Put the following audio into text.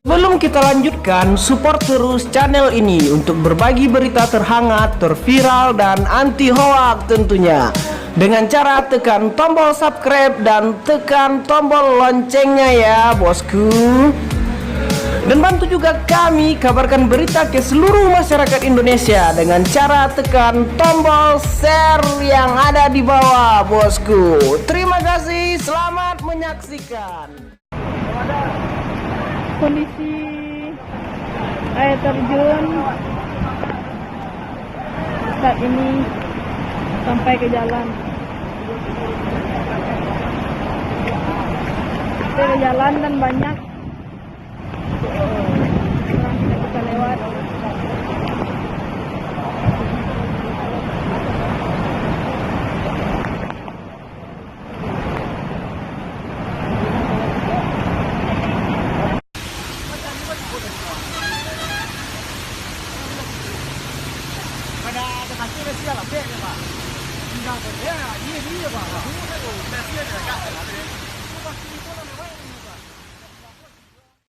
Sebelum kita lanjutkan, support terus channel ini untuk berbagi berita terhangat, terviral, dan anti hoak tentunya. Dengan cara tekan tombol subscribe dan tekan tombol loncengnya ya bosku. Dan bantu juga kami kabarkan berita ke seluruh masyarakat Indonesia dengan cara tekan tombol share yang ada di bawah bosku. Terima kasih, selamat menyaksikan. Kondisi air terjun saat ini sampai ke jalan. Sampai ke jalan dan banyak orang tidak bisa lewat. Ada kaki ada siapa? Pak. Enggak ada. Ya, ini dia Pak. Dulu saya tahu, saya tidak ada.